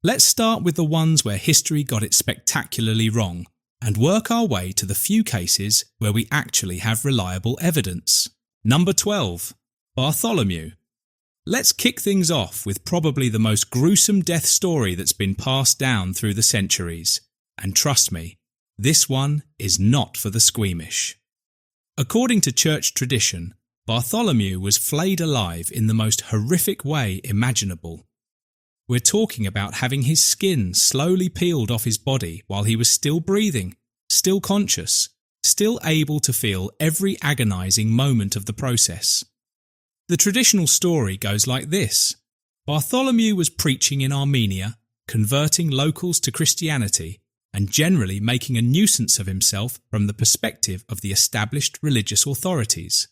Let's start with the ones where history got it spectacularly wrong, and work our way to the few cases where we actually have reliable evidence. Number 12. Bartholomew. Let's kick things off with probably the most gruesome death story that's been passed down through the centuries. And trust me, this one is not for the squeamish. According to church tradition, Bartholomew was flayed alive in the most horrific way imaginable. We're talking about having his skin slowly peeled off his body while he was still breathing, still conscious, still able to feel every agonizing moment of the process. The traditional story goes like this. Bartholomew was preaching in Armenia, converting locals to Christianity, and generally making a nuisance of himself from the perspective of the established religious authorities.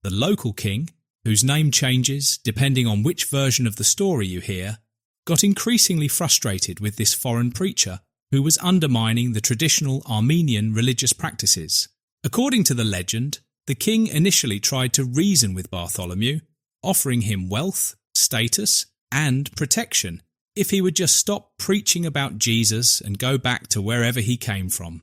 The local king, whose name changes depending on which version of the story you hear, got increasingly frustrated with this foreign preacher who was undermining the traditional Armenian religious practices. According to the legend, the king initially tried to reason with Bartholomew, offering him wealth, status, and protection if he would just stop preaching about Jesus and go back to wherever he came from.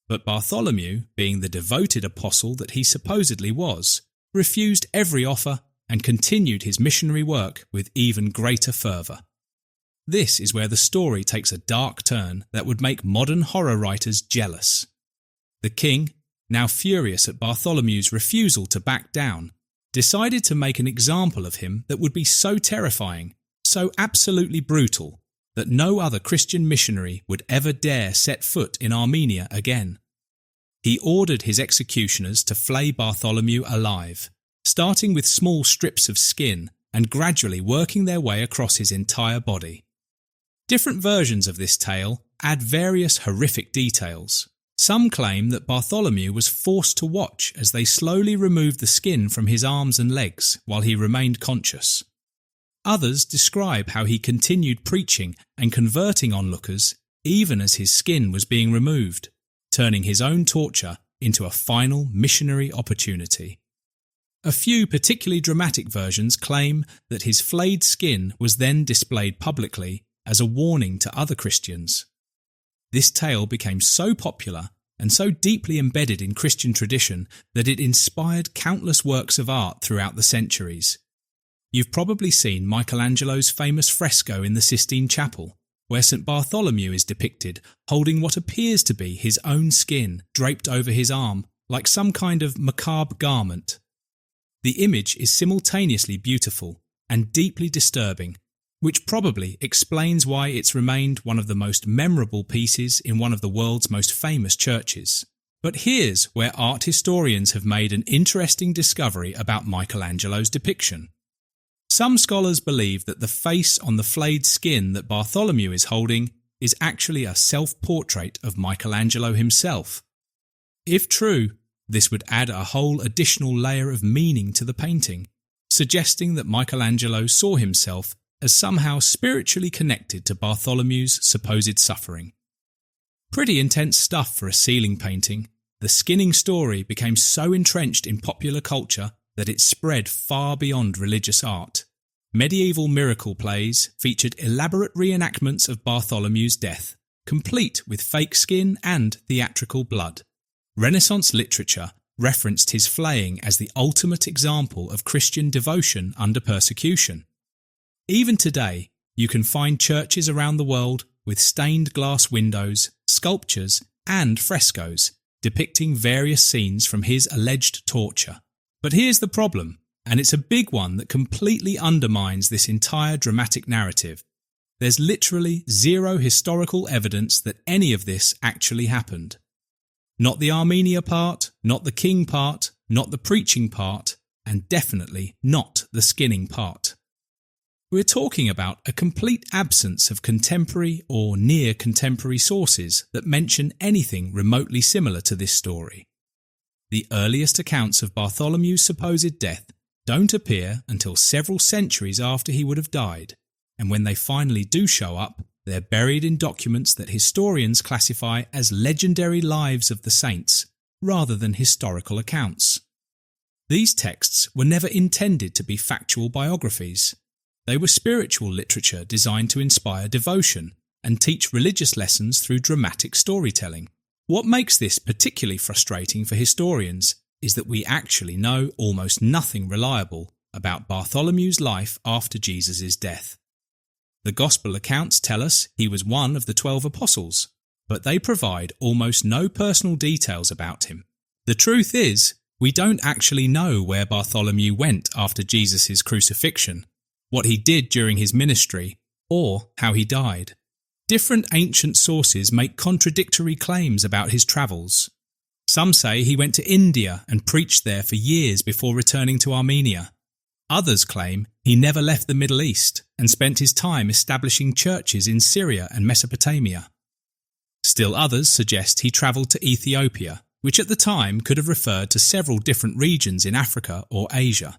But Bartholomew, being the devoted apostle that he supposedly was, refused every offer and continued his missionary work with even greater fervour. This is where the story takes a dark turn that would make modern horror writers jealous. The king, now furious at Bartholomew's refusal to back down, decided to make an example of him that would be so terrifying, so absolutely brutal, that no other Christian missionary would ever dare set foot in Armenia again. He ordered his executioners to flay Bartholomew alive, starting with small strips of skin and gradually working their way across his entire body. Different versions of this tale add various horrific details. Some claim that Bartholomew was forced to watch as they slowly removed the skin from his arms and legs while he remained conscious. Others describe how he continued preaching and converting onlookers even as his skin was being removed, turning his own torture into a final missionary opportunity. A few particularly dramatic versions claim that his flayed skin was then displayed publicly as a warning to other Christians. This tale became so popular and so deeply embedded in Christian tradition that it inspired countless works of art throughout the centuries. You've probably seen Michelangelo's famous fresco in the Sistine Chapel, where St. Bartholomew is depicted holding what appears to be his own skin draped over his arm like some kind of macabre garment. The image is simultaneously beautiful and deeply disturbing, which probably explains why it's remained one of the most memorable pieces in one of the world's most famous churches. But here's where art historians have made an interesting discovery about Michelangelo's depiction. Some scholars believe that the face on the flayed skin that Bartholomew is holding is actually a self-portrait of Michelangelo himself. If true, this would add a whole additional layer of meaning to the painting, suggesting that Michelangelo saw himself as somehow spiritually connected to Bartholomew's supposed suffering. Pretty intense stuff for a ceiling painting. The skinning story became so entrenched in popular culture that it spread far beyond religious art. Medieval miracle plays featured elaborate reenactments of Bartholomew's death, complete with fake skin and theatrical blood. Renaissance literature referenced his flaying as the ultimate example of Christian devotion under persecution. Even today, you can find churches around the world with stained glass windows, sculptures, and frescoes depicting various scenes from his alleged torture. But here's the problem, and it's a big one that completely undermines this entire dramatic narrative. There's literally zero historical evidence that any of this actually happened. Not the Armenia part, not the king part, not the preaching part, and definitely not the skinning part. We're talking about a complete absence of contemporary or near-contemporary sources that mention anything remotely similar to this story. The earliest accounts of Bartholomew's supposed death don't appear until several centuries after he would have died, and when they finally do show up, they're buried in documents that historians classify as legendary lives of the saints, rather than historical accounts. These texts were never intended to be factual biographies. They were spiritual literature designed to inspire devotion and teach religious lessons through dramatic storytelling. What makes this particularly frustrating for historians is that we actually know almost nothing reliable about Bartholomew's life after Jesus' death. The Gospel accounts tell us he was one of the 12 apostles, but they provide almost no personal details about him. The truth is, we don't actually know where Bartholomew went after Jesus' crucifixion, what he did during his ministry, or how he died. Different ancient sources make contradictory claims about his travels. Some say he went to India and preached there for years before returning to Armenia. Others claim he never left the Middle East and spent his time establishing churches in Syria and Mesopotamia. Still others suggest he travelled to Ethiopia, which at the time could have referred to several different regions in Africa or Asia.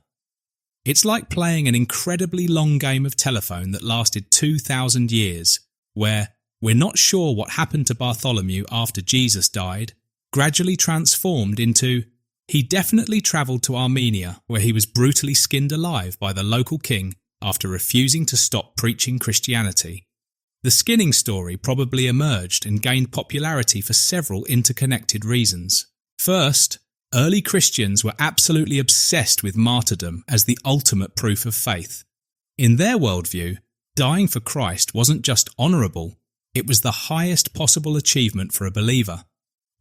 It's like playing an incredibly long game of telephone that lasted 2,000 years, where we're not sure what happened to Bartholomew after Jesus died, gradually transformed into, he definitely travelled to Armenia, where he was brutally skinned alive by the local king after refusing to stop preaching Christianity. The skinning story probably emerged and gained popularity for several interconnected reasons. First, early Christians were absolutely obsessed with martyrdom as the ultimate proof of faith. In their worldview, dying for Christ wasn't just honourable, it was the highest possible achievement for a believer.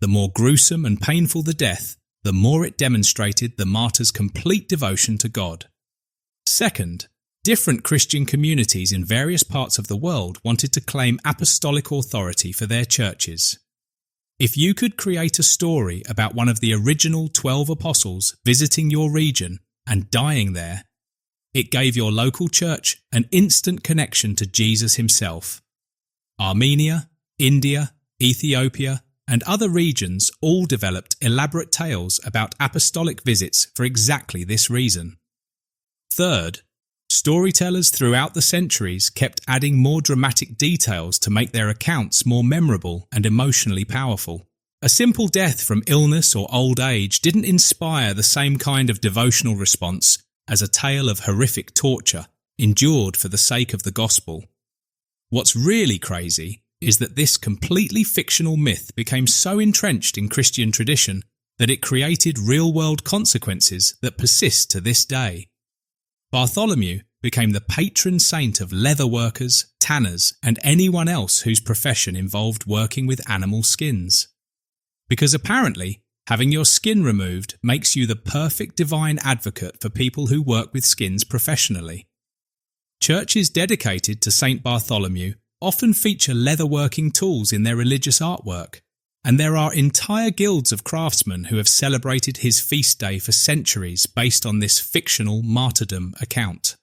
The more gruesome and painful the death, the more it demonstrated the martyr's complete devotion to God. Second, different Christian communities in various parts of the world wanted to claim apostolic authority for their churches. If you could create a story about one of the original 12 apostles visiting your region and dying there, it gave your local church an instant connection to Jesus himself. Armenia, India, Ethiopia, and other regions all developed elaborate tales about apostolic visits for exactly this reason. Third, storytellers throughout the centuries kept adding more dramatic details to make their accounts more memorable and emotionally powerful. A simple death from illness or old age didn't inspire the same kind of devotional response as a tale of horrific torture endured for the sake of the gospel. What's really crazy is that this completely fictional myth became so entrenched in Christian tradition that it created real-world consequences that persist to this day. Bartholomew became the patron saint of leather workers, tanners, and anyone else whose profession involved working with animal skins. Because apparently, having your skin removed makes you the perfect divine advocate for people who work with skins professionally. Churches dedicated to Saint Bartholomew often feature leatherworking tools in their religious artwork, and there are entire guilds of craftsmen who have celebrated his feast day for centuries based on this fictional martyrdom account.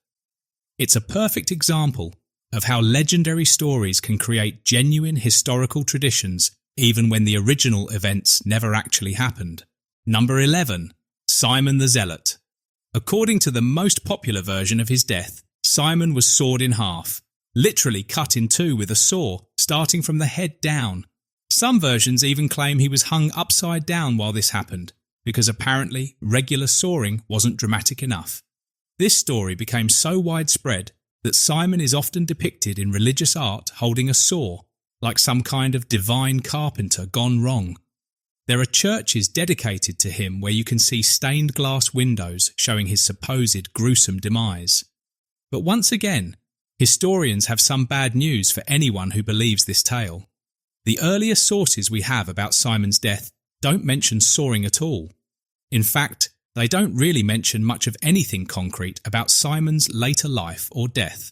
It's a perfect example of how legendary stories can create genuine historical traditions even when the original events never actually happened. Number 11. Simon the Zealot. According to the most popular version of his death, Simon was sawed in half, literally cut in two with a saw, starting from the head down. Some versions even claim he was hung upside down while this happened, because apparently regular sawing wasn't dramatic enough. This story became so widespread that Simon is often depicted in religious art holding a saw, like some kind of divine carpenter gone wrong. There are churches dedicated to him where you can see stained glass windows showing his supposed gruesome demise. But once again, historians have some bad news for anyone who believes this tale. The earliest sources we have about Simon's death don't mention sawing at all. In fact, they don't really mention much of anything concrete about Simon's later life or death.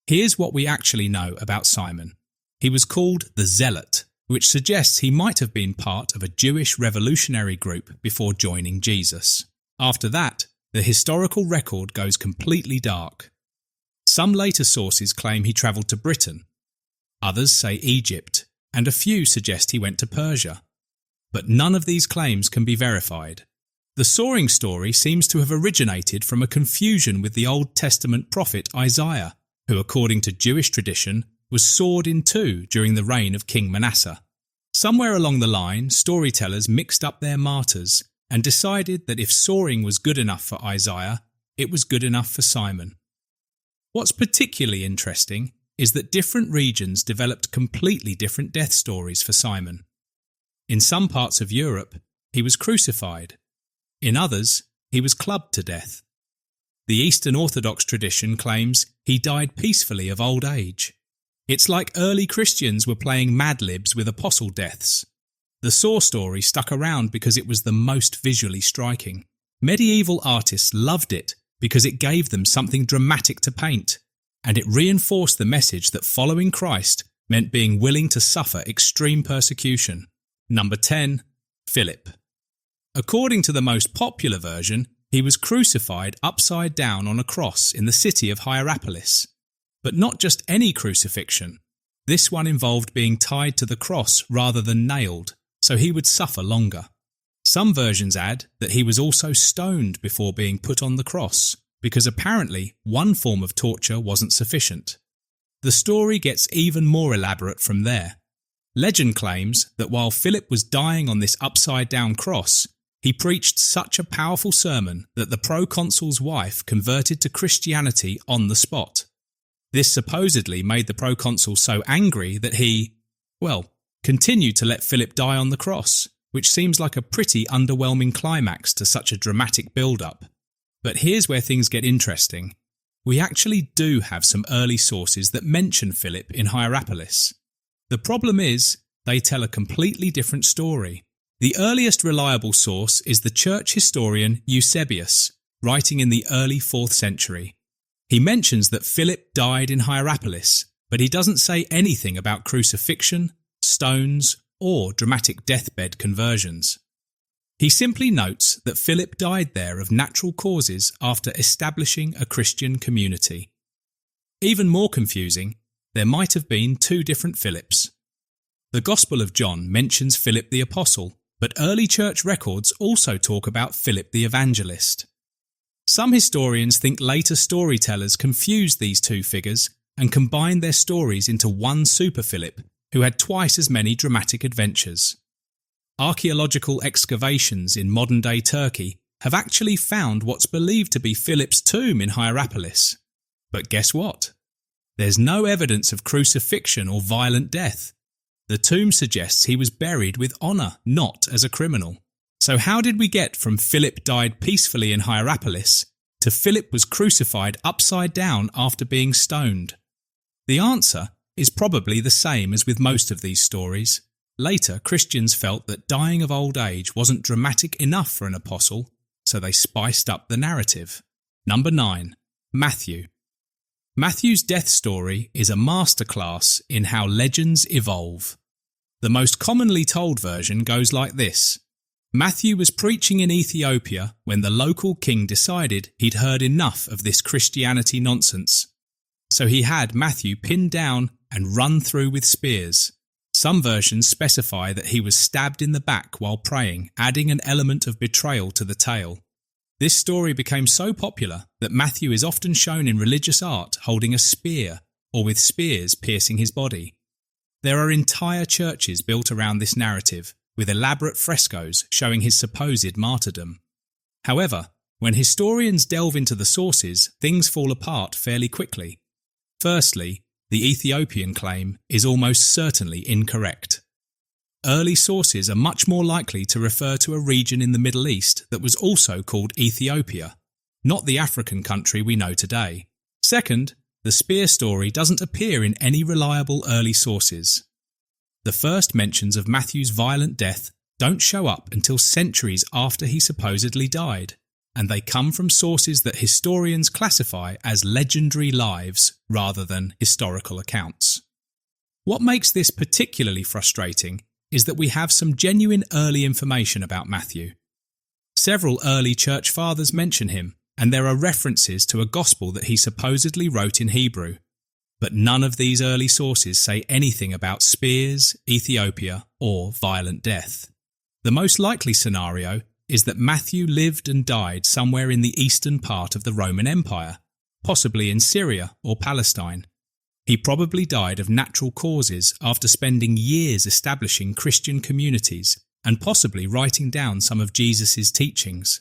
Here's what we actually know about Simon. He was called the Zealot, which suggests he might have been part of a Jewish revolutionary group before joining Jesus. After that, the historical record goes completely dark. Some later sources claim he travelled to Britain. Others say Egypt, and a few suggest he went to Persia. But none of these claims can be verified. The sawing story seems to have originated from a confusion with the Old Testament prophet Isaiah, who, according to Jewish tradition, was sawed in two during the reign of King Manasseh. Somewhere along the line, storytellers mixed up their martyrs and decided that if sawing was good enough for Isaiah, it was good enough for Simon. What's particularly interesting is that different regions developed completely different death stories for Simon. In some parts of Europe, he was crucified. In others, he was clubbed to death. The Eastern Orthodox tradition claims he died peacefully of old age. It's like early Christians were playing Mad Libs with apostle deaths. The Saw story stuck around because it was the most visually striking. Medieval artists loved it because it gave them something dramatic to paint, and it reinforced the message that following Christ meant being willing to suffer extreme persecution. Number 10. Philip. According to the most popular version, he was crucified upside down on a cross in the city of Hierapolis. But not just any crucifixion. This one involved being tied to the cross rather than nailed, so he would suffer longer. Some versions add that he was also stoned before being put on the cross, because apparently one form of torture wasn't sufficient. The story gets even more elaborate from there. Legend claims that while Philip was dying on this upside-down cross, he preached such a powerful sermon that the proconsul's wife converted to Christianity on the spot. This supposedly made the proconsul so angry that he, continued to let Philip die on the cross, which seems like a pretty underwhelming climax to such a dramatic build-up. But here's where things get interesting. We actually do have some early sources that mention Philip in Hierapolis. The problem is, they tell a completely different story. The earliest reliable source is the church historian Eusebius, writing in the early 4th century. He mentions that Philip died in Hierapolis, but he doesn't say anything about crucifixion, stones, or dramatic deathbed conversions. He simply notes that Philip died there of natural causes after establishing a Christian community. Even more confusing, there might have been 2 different Philips. The Gospel of John mentions Philip the Apostle, but early church records also talk about Philip the Evangelist. Some historians think later storytellers confused these 2 figures and combined their stories into one super Philip, who had twice as many dramatic adventures. Archaeological excavations in modern-day Turkey have actually found what's believed to be Philip's tomb in Hierapolis. But guess what? There's no evidence of crucifixion or violent death. The tomb suggests he was buried with honour, not as a criminal. So how did we get from Philip died peacefully in Hierapolis to Philip was crucified upside down after being stoned? The answer is probably the same as with most of these stories. Later, Christians felt that dying of old age wasn't dramatic enough for an apostle, so they spiced up the narrative. Number 9. Matthew. Matthew's death story is a masterclass in how legends evolve. The most commonly told version goes like this. Matthew was preaching in Ethiopia when the local king decided he'd heard enough of this Christianity nonsense. So he had Matthew pinned down and run through with spears. Some versions specify that he was stabbed in the back while praying, adding an element of betrayal to the tale. This story became so popular that Matthew is often shown in religious art holding a spear or with spears piercing his body. There are entire churches built around this narrative, with elaborate frescoes showing his supposed martyrdom. However, when historians delve into the sources, things fall apart fairly quickly. Firstly, the Ethiopian claim is almost certainly incorrect. Early sources are much more likely to refer to a region in the Middle East that was also called Ethiopia, not the African country we know today. Second, the spear story doesn't appear in any reliable early sources. The first mentions of Matthew's violent death don't show up until centuries after he supposedly died, and they come from sources that historians classify as legendary lives rather than historical accounts. What makes this particularly frustrating is that we have some genuine early information about Matthew. Several early church fathers mention him, and there are references to a gospel that he supposedly wrote in Hebrew. But none of these early sources say anything about spears, Ethiopia, or violent death. The most likely scenario is that Matthew lived and died somewhere in the eastern part of the Roman Empire, possibly in Syria or Palestine. He probably died of natural causes after spending years establishing Christian communities and possibly writing down some of Jesus' teachings.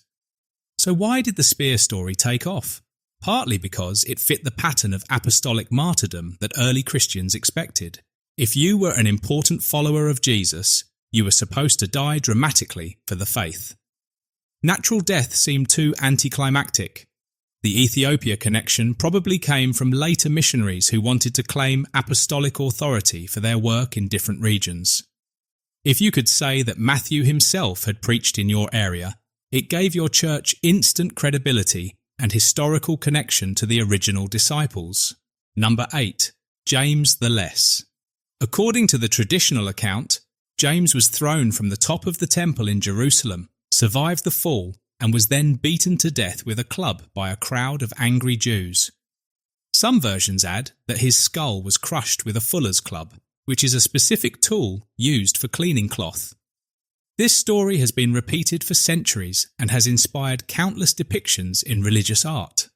So why did the spear story take off? partly because it fit the pattern of apostolic martyrdom that early Christians expected. If you were an important follower of Jesus, you were supposed to die dramatically for the faith. Natural death seemed too anticlimactic. The Ethiopia connection probably came from later missionaries who wanted to claim apostolic authority for their work in different regions. If you could say that Matthew himself had preached in your area, it gave your church instant credibility and historical connection to the original disciples. Number 8. James the Less. According to the traditional account, James was thrown from the top of the temple in Jerusalem, survived the fall, and was then beaten to death with a club by a crowd of angry Jews. Some versions add that his skull was crushed with a fuller's club, which is a specific tool used for cleaning cloth. This story has been repeated for centuries and has inspired countless depictions in religious art.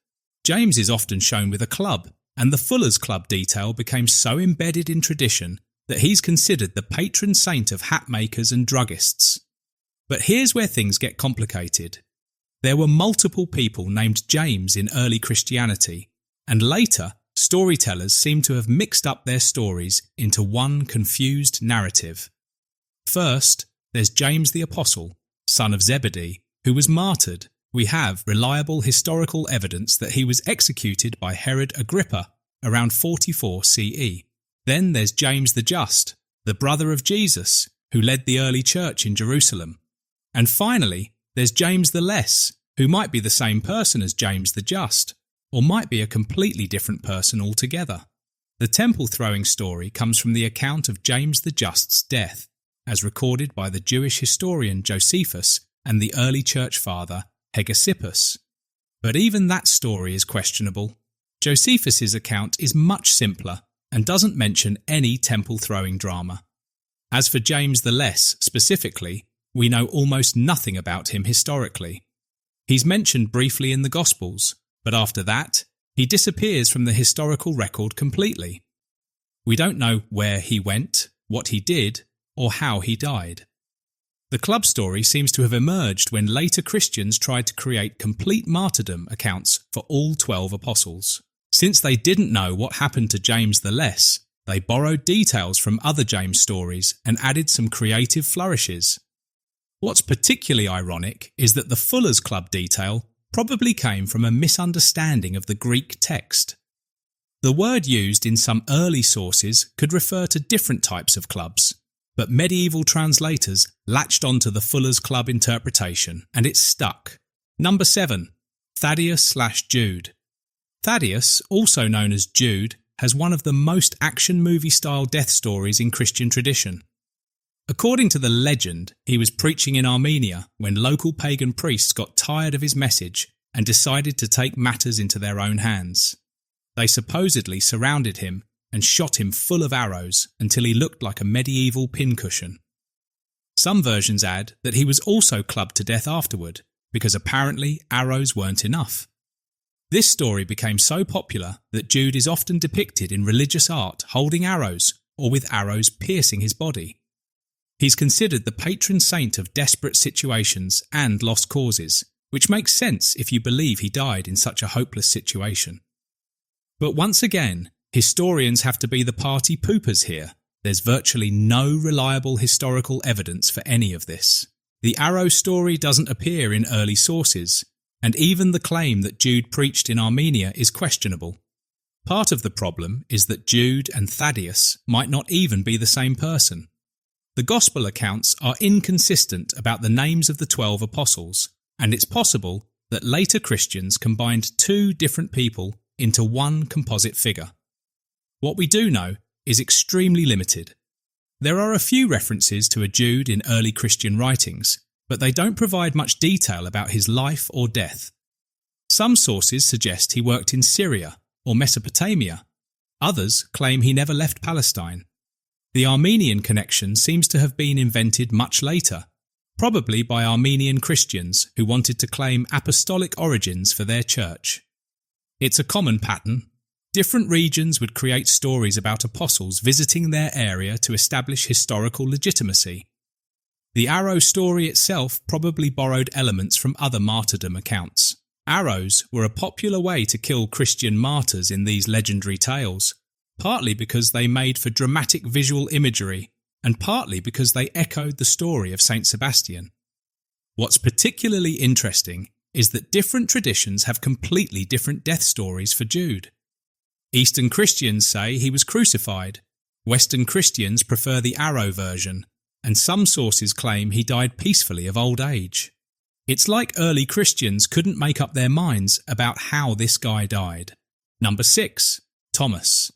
James is often shown with a club, and the fuller's club detail became so embedded in tradition that he's considered the patron saint of hat makers and druggists. But here's where things get complicated. There were multiple people named James in early Christianity, and later, storytellers seem to have mixed up their stories into one confused narrative. First, there's James the Apostle, son of Zebedee, who was martyred. We have reliable historical evidence that he was executed by Herod Agrippa around 44 CE. Then there's James the Just, the brother of Jesus, who led the early church in Jerusalem. And finally, there's James the Less, who might be the same person as James the Just, or might be a completely different person altogether. The temple throwing story comes from the account of James the Just's death, as recorded by the Jewish historian Josephus and the early church father Hegesippus. But even that story is questionable. Josephus's account is much simpler and doesn't mention any temple throwing drama. As for James the Less specifically, we know almost nothing about him historically. He's mentioned briefly in the Gospels, but after that, he disappears from the historical record completely. We don't know where he went, what he did, or how he died. The club story seems to have emerged when later Christians tried to create complete martyrdom accounts for all 12 apostles. Since they didn't know what happened to James the Less, they borrowed details from other James stories and added some creative flourishes. What's particularly ironic is that the Fuller's Club detail probably came from a misunderstanding of the Greek text. The word used in some early sources could refer to different types of clubs, but medieval translators latched onto the Fuller's Club interpretation and it stuck. Number 7. Thaddeus/Jude. Thaddeus, also known as Jude, has one of the most action movie-style death stories in Christian tradition. According to the legend, he was preaching in Armenia when local pagan priests got tired of his message and decided to take matters into their own hands. They supposedly surrounded him and shot him full of arrows until he looked like a medieval pincushion. Some versions add that he was also clubbed to death afterward, because apparently arrows weren't enough. This story became so popular that Jude is often depicted in religious art holding arrows or with arrows piercing his body. He's considered the patron saint of desperate situations and lost causes, which makes sense if you believe he died in such a hopeless situation. But once again, historians have to be the party poopers here. There's virtually no reliable historical evidence for any of this. The arrow story doesn't appear in early sources, and even the claim that Jude preached in Armenia is questionable. Part of the problem is that Jude and Thaddeus might not even be the same person. The Gospel accounts are inconsistent about the names of the 12 apostles, and it's possible that later Christians combined two different people into one composite figure. What we do know is extremely limited. There are a few references to a Jude in early Christian writings, but they don't provide much detail about his life or death. Some sources suggest he worked in Syria or Mesopotamia. Others claim he never left Palestine. The Armenian connection seems to have been invented much later, probably by Armenian Christians who wanted to claim apostolic origins for their church. It's a common pattern. Different regions would create stories about apostles visiting their area to establish historical legitimacy. The arrow story itself probably borrowed elements from other martyrdom accounts, Arrows were a popular way to kill Christian martyrs in these legendary tales, partly because they made for dramatic visual imagery and partly because they echoed the story of Saint Sebastian. What's particularly interesting is that different traditions have completely different death stories for Jude. Eastern Christians say he was crucified, Western Christians prefer the arrow version, and some sources claim he died peacefully of old age. It's like early Christians couldn't make up their minds about how this guy died. Number 6. Thomas.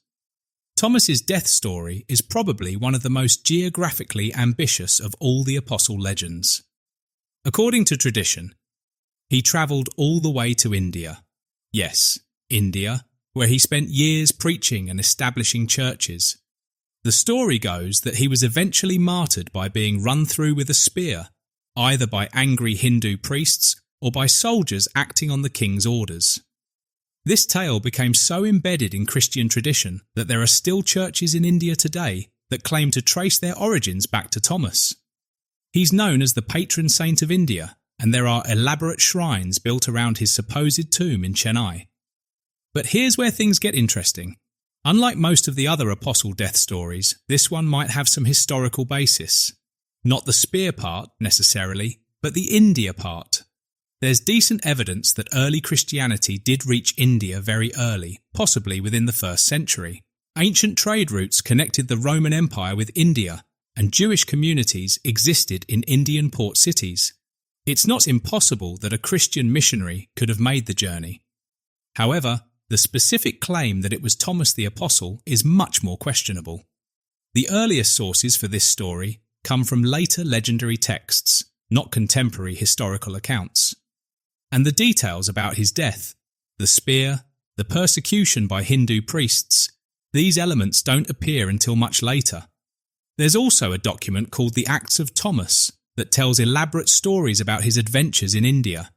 Thomas's death story is probably one of the most geographically ambitious of all the apostle legends. According to tradition, he travelled all the way to India. Yes, India, where he spent years preaching and establishing churches. The story goes that he was eventually martyred by being run through with a spear, either by angry Hindu priests or by soldiers acting on the king's orders. This tale became so embedded in Christian tradition that there are still churches in India today that claim to trace their origins back to Thomas. He's known as the patron saint of India, and there are elaborate shrines built around his supposed tomb in Chennai. But here's where things get interesting. Unlike most of the other apostle death stories, this one might have some historical basis. Not the spear part, necessarily, but the India part. There's decent evidence that early Christianity did reach India very early, possibly within the 1st century. Ancient trade routes connected the Roman Empire with India, and Jewish communities existed in Indian port cities. It's not impossible that a Christian missionary could have made the journey. However, the specific claim that it was Thomas the Apostle is much more questionable. The earliest sources for this story come from later legendary texts, not contemporary historical accounts. And the details about his death, the spear, the persecution by Hindu priests, these elements don't appear until much later. There's also a document called the Acts of Thomas that tells elaborate stories about his adventures in India.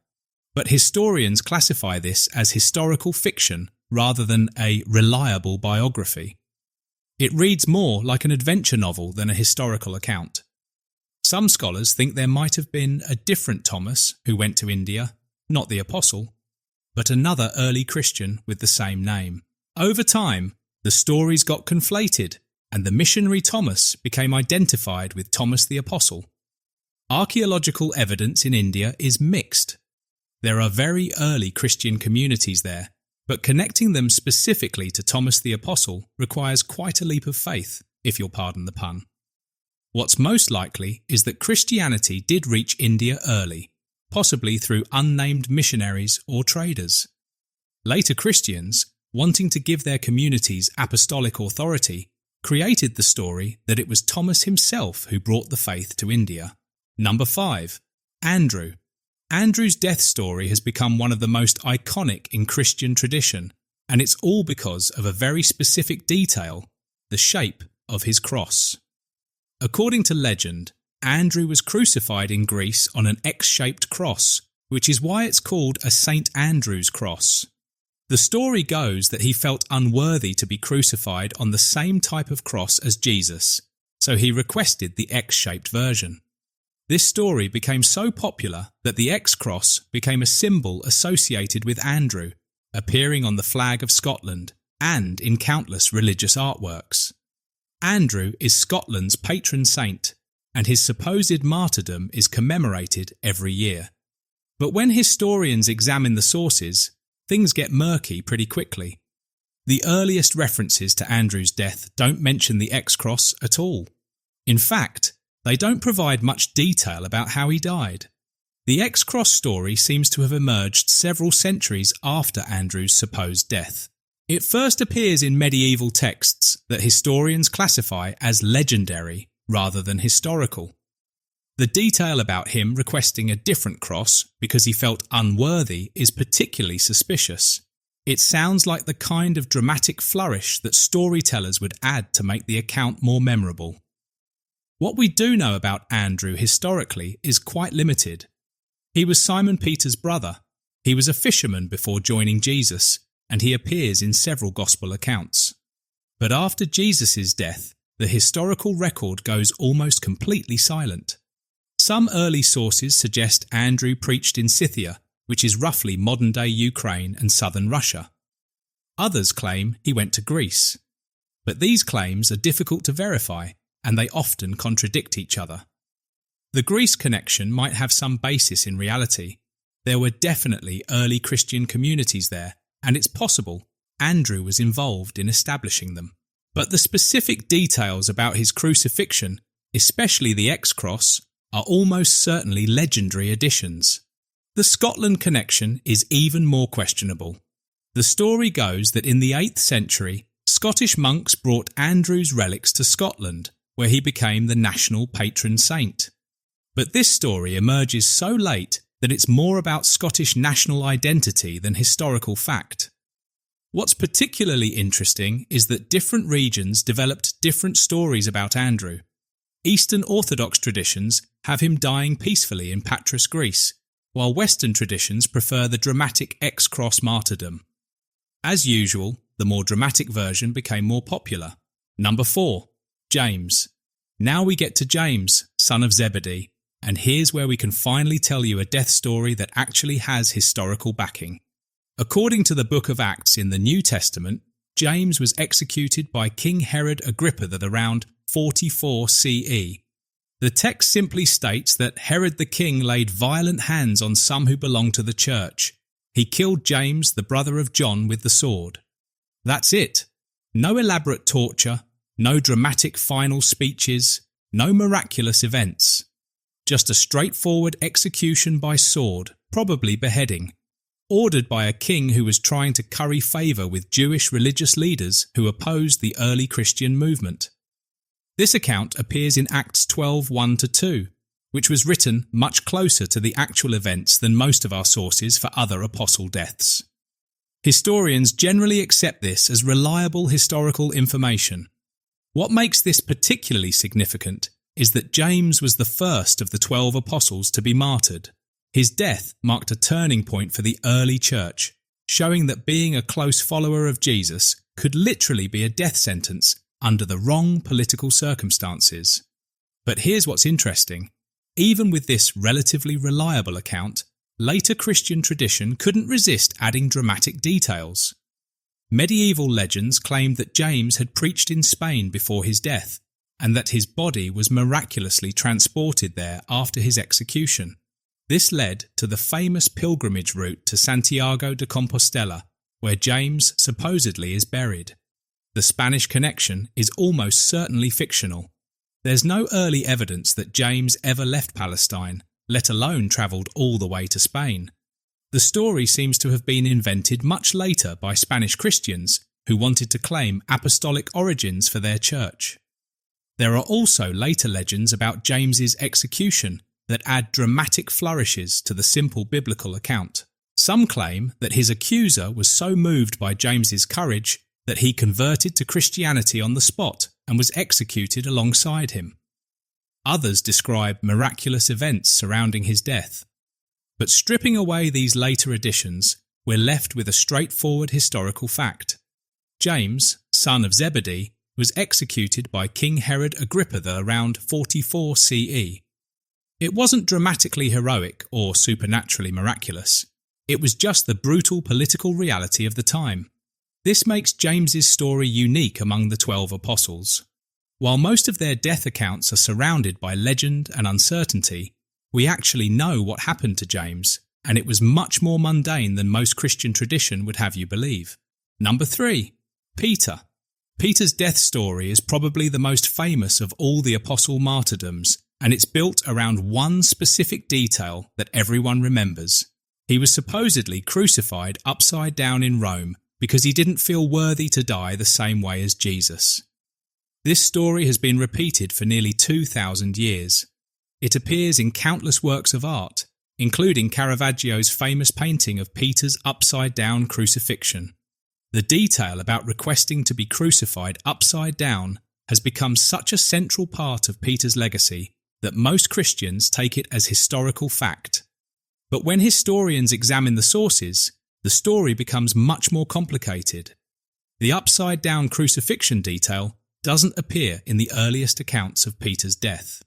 But historians classify this as historical fiction rather than a reliable biography. It reads more like an adventure novel than a historical account. Some scholars think there might have been a different Thomas who went to India, not the apostle, but another early Christian with the same name. Over time, the stories got conflated, and the missionary Thomas became identified with Thomas the Apostle. Archaeological evidence in India is mixed. There are very early Christian communities there, but connecting them specifically to Thomas the Apostle requires quite a leap of faith, if you'll pardon the pun. What's most likely is that Christianity did reach India early, possibly through unnamed missionaries or traders. Later Christians, wanting to give their communities apostolic authority, created the story that it was Thomas himself who brought the faith to India. Number 5. Andrew. Andrew's death story has become one of the most iconic in Christian tradition, and it's all because of a very specific detail, the shape of his cross. According to legend, Andrew was crucified in Greece on an X-shaped cross, which is why it's called a St. Andrew's cross. The story goes that he felt unworthy to be crucified on the same type of cross as Jesus, so he requested the X-shaped version. This story became so popular that the X-cross became a symbol associated with Andrew, appearing on the flag of Scotland and in countless religious artworks. Andrew is Scotland's patron saint, and his supposed martyrdom is commemorated every year. But when historians examine the sources, things get murky pretty quickly. The earliest references to Andrew's death don't mention the X-cross at all. In fact, they don't provide much detail about how he died. The X-cross story seems to have emerged several centuries after Andrew's supposed death. It first appears in medieval texts that historians classify as legendary rather than historical. The detail about him requesting a different cross because he felt unworthy is particularly suspicious. It sounds like the kind of dramatic flourish that storytellers would add to make the account more memorable. What we do know about Andrew historically is quite limited. He was Simon Peter's brother. He was a fisherman before joining Jesus, and he appears in several gospel accounts. But after Jesus' death, the historical record goes almost completely silent. Some early sources suggest Andrew preached in Scythia, which is roughly modern-day Ukraine and southern Russia. Others claim he went to Greece. But these claims are difficult to verify, and they often contradict each other. The Greece connection might have some basis in reality. There were definitely early Christian communities there, and it's possible Andrew was involved in establishing them. But the specific details about his crucifixion, especially the X-cross, are almost certainly legendary additions. The Scotland connection is even more questionable. The story goes that in the 8th century, Scottish monks brought Andrew's relics to Scotland, where he became the national patron saint. But this story emerges so late that it's more about Scottish national identity than historical fact. What's particularly interesting is that different regions developed different stories about Andrew. Eastern Orthodox traditions have him dying peacefully in Patras, Greece, while Western traditions prefer the dramatic X-cross martyrdom. As usual, the more dramatic version became more popular. Number 4. James. Now we get to James, son of Zebedee, and here's where we can finally tell you a death story that actually has historical backing. According to the Book of Acts in the New Testament, James was executed by King Herod Agrippa at around 44 CE. The text simply states that Herod the king laid violent hands on some who belonged to the church. He killed James, the brother of John, with the sword. That's it. No elaborate torture, no dramatic final speeches, no miraculous events. Just a straightforward execution by sword, probably beheading, ordered by a king who was trying to curry favour with Jewish religious leaders who opposed the early Christian movement. This account appears in Acts 12:1-2, which was written much closer to the actual events than most of our sources for other apostle deaths. Historians generally accept this as reliable historical information. What makes this particularly significant is that James was the first of the 12 apostles to be martyred. His death marked a turning point for the early church, showing that being a close follower of Jesus could literally be a death sentence under the wrong political circumstances. But here's what's interesting. Even with this relatively reliable account, later Christian tradition couldn't resist adding dramatic details. Medieval legends claimed that James had preached in Spain before his death, and that his body was miraculously transported there after his execution. This led to the famous pilgrimage route to Santiago de Compostela, where James supposedly is buried. The Spanish connection is almost certainly fictional. There's no early evidence that James ever left Palestine, let alone travelled all the way to Spain. The story seems to have been invented much later by Spanish Christians who wanted to claim apostolic origins for their church. There are also later legends about James's execution that add dramatic flourishes to the simple biblical account. Some claim that his accuser was so moved by James's courage that he converted to Christianity on the spot and was executed alongside him. Others describe miraculous events surrounding his death. But stripping away these later additions, we're left with a straightforward historical fact. James, son of Zebedee, was executed by King Herod Agrippa around 44 CE. It wasn't dramatically heroic or supernaturally miraculous. It was just the brutal political reality of the time. This makes James's story unique among the 12 apostles. While most of their death accounts are surrounded by legend and uncertainty, we actually know what happened to James, and it was much more mundane than most Christian tradition would have you believe. Number 3. Peter. Peter's death story is probably the most famous of all the apostle martyrdoms, and it's built around one specific detail that everyone remembers. He was supposedly crucified upside down in Rome because he didn't feel worthy to die the same way as Jesus. This story has been repeated for nearly 2,000 years. It appears in countless works of art, including Caravaggio's famous painting of Peter's upside-down crucifixion. The detail about requesting to be crucified upside down has become such a central part of Peter's legacy that most Christians take it as historical fact. But when historians examine the sources, the story becomes much more complicated. The upside-down crucifixion detail doesn't appear in the earliest accounts of Peter's death.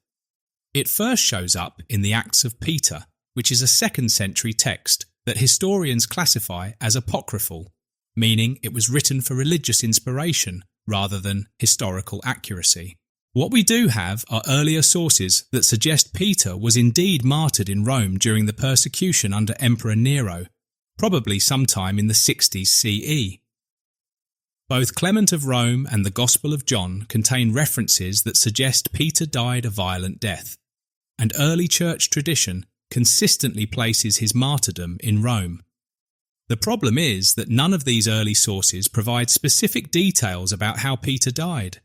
It first shows up in the Acts of Peter, which is a 2nd century text that historians classify as apocryphal, meaning it was written for religious inspiration rather than historical accuracy. What we do have are earlier sources that suggest Peter was indeed martyred in Rome during the persecution under Emperor Nero, probably sometime in the 60s CE. Both Clement of Rome and the Gospel of John contain references that suggest Peter died a violent death, and early church tradition consistently places his martyrdom in Rome. The problem is that none of these early sources provide specific details about how Peter died.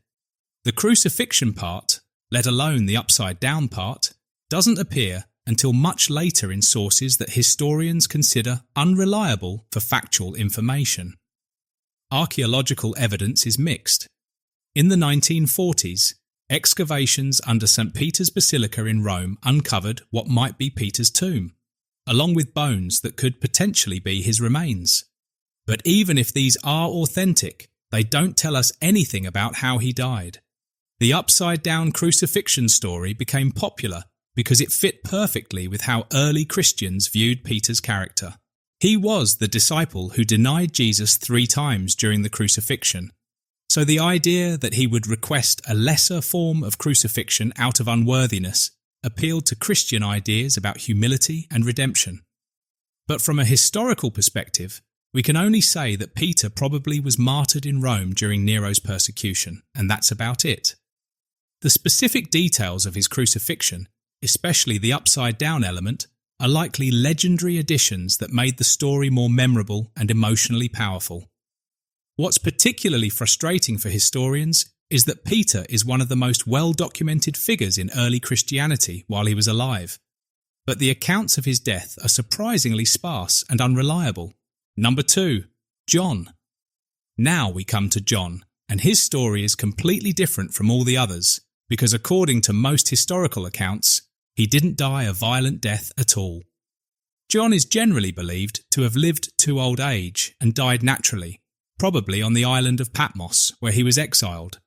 The crucifixion part, let alone the upside-down part, doesn't appear until much later in sources that historians consider unreliable for factual information. Archaeological evidence is mixed. In the 1940s, excavations under St. Peter's Basilica in Rome uncovered what might be Peter's tomb, along with bones that could potentially be his remains. But even if these are authentic, they don't tell us anything about how he died. The upside-down crucifixion story became popular because it fit perfectly with how early Christians viewed Peter's character. He was the disciple who denied Jesus 3 times during the crucifixion. So the idea that he would request a lesser form of crucifixion out of unworthiness appealed to Christian ideas about humility and redemption. But from a historical perspective, we can only say that Peter probably was martyred in Rome during Nero's persecution, and that's about it. The specific details of his crucifixion, especially the upside-down element, are likely legendary additions that made the story more memorable and emotionally powerful. What's particularly frustrating for historians is that Peter is one of the most well-documented figures in early Christianity while he was alive, but the accounts of his death are surprisingly sparse and unreliable. Number 2, John. Now we come to John, and his story is completely different from all the others, because according to most historical accounts, he didn't die a violent death at all. John is generally believed to have lived to old age and died naturally, probably on the island of Patmos, where he was exiled.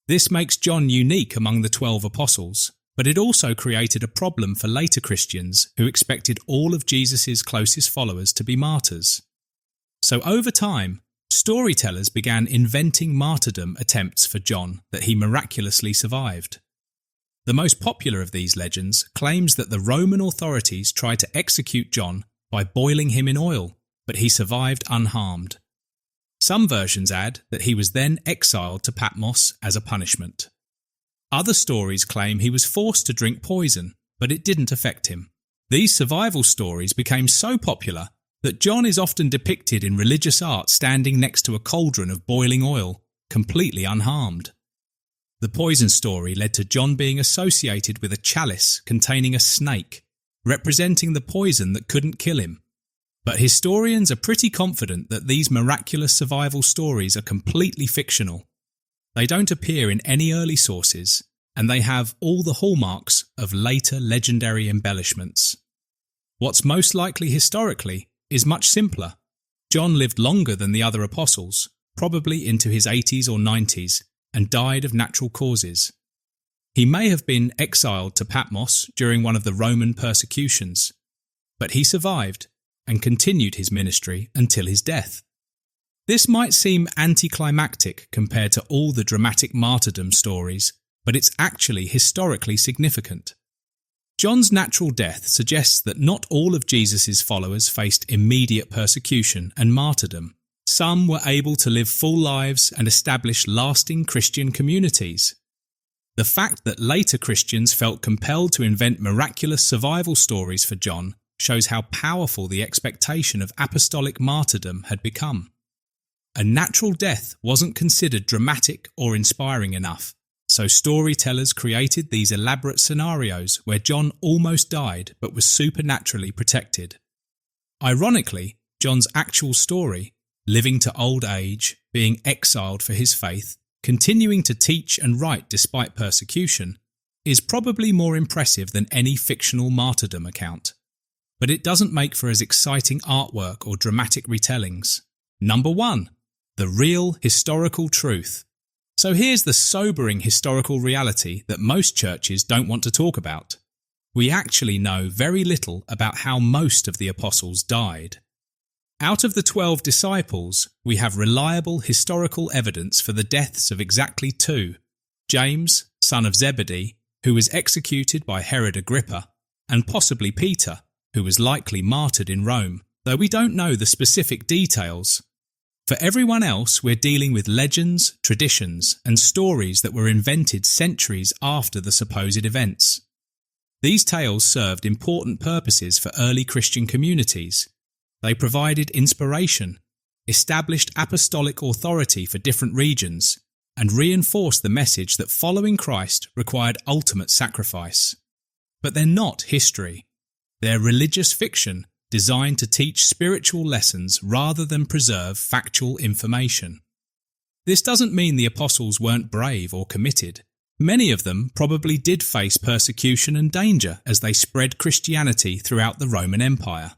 This makes John unique among the 12 apostles, but it also created a problem for later Christians who expected all of Jesus' closest followers to be martyrs. So over time, storytellers began inventing martyrdom attempts for John that he miraculously survived. The most popular of these legends claims that the Roman authorities tried to execute John by boiling him in oil, but he survived unharmed. Some versions add that he was then exiled to Patmos as a punishment. Other stories claim he was forced to drink poison, but it didn't affect him. These survival stories became so popular that John is often depicted in religious art standing next to a cauldron of boiling oil, completely unharmed. The poison story led to John being associated with a chalice containing a snake, representing the poison that couldn't kill him. But historians are pretty confident that these miraculous survival stories are completely fictional. They don't appear in any early sources, and they have all the hallmarks of later legendary embellishments. What's most likely historically is much simpler. John lived longer than the other apostles, probably into his 80s or 90s, and died of natural causes. He may have been exiled to Patmos during one of the Roman persecutions, but he survived and continued his ministry until his death. This might seem anticlimactic compared to all the dramatic martyrdom stories, but it's actually historically significant. John's natural death suggests that not all of Jesus' followers faced immediate persecution and martyrdom. Some were able to live full lives and establish lasting Christian communities. The fact that later Christians felt compelled to invent miraculous survival stories for John shows how powerful the expectation of apostolic martyrdom had become. A natural death wasn't considered dramatic or inspiring enough, so storytellers created these elaborate scenarios where John almost died but was supernaturally protected. Ironically, John's actual story, living to old age, being exiled for his faith, continuing to teach and write despite persecution, is probably more impressive than any fictional martyrdom account. But it doesn't make for as exciting artwork or dramatic retellings. Number 1. The real historical truth. So here's the sobering historical reality that most churches don't want to talk about. we actually know very little about how most of the apostles died. Out of the 12 disciples, we have reliable historical evidence for the deaths of exactly 2, James, son of Zebedee, who was executed by Herod Agrippa, and possibly Peter, who was likely martyred in Rome, though we don't know the specific details. For everyone else, we're dealing with legends, traditions, and stories that were invented centuries after the supposed events. These tales served important purposes for early Christian communities. They provided inspiration, established apostolic authority for different regions, and reinforced the message that following Christ required ultimate sacrifice. But they're not history. They're religious fiction designed to teach spiritual lessons rather than preserve factual information. This doesn't mean the apostles weren't brave or committed. Many of them probably did face persecution and danger as they spread Christianity throughout the Roman Empire.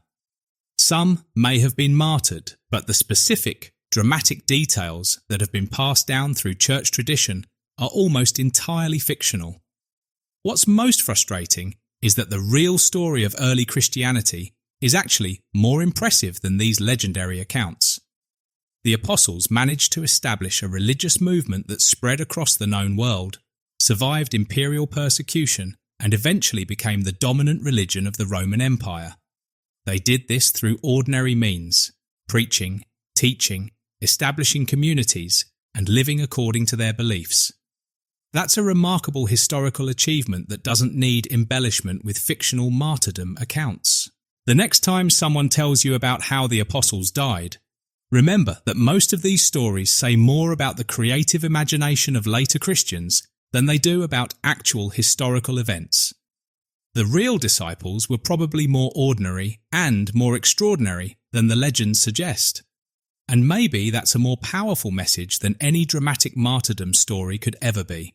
Some may have been martyred, but the specific, dramatic details that have been passed down through church tradition are almost entirely fictional. What's most frustrating is that the real story of early Christianity is actually more impressive than these legendary accounts. The apostles managed to establish a religious movement that spread across the known world, survived imperial persecution, and eventually became the dominant religion of the Roman Empire. They did this through ordinary means: preaching, teaching, establishing communities, and living according to their beliefs. That's a remarkable historical achievement that doesn't need embellishment with fictional martyrdom accounts. The next time someone tells you about how the apostles died, remember that most of these stories say more about the creative imagination of later Christians than they do about actual historical events. The real disciples were probably more ordinary and more extraordinary than the legends suggest. And maybe that's a more powerful message than any dramatic martyrdom story could ever be.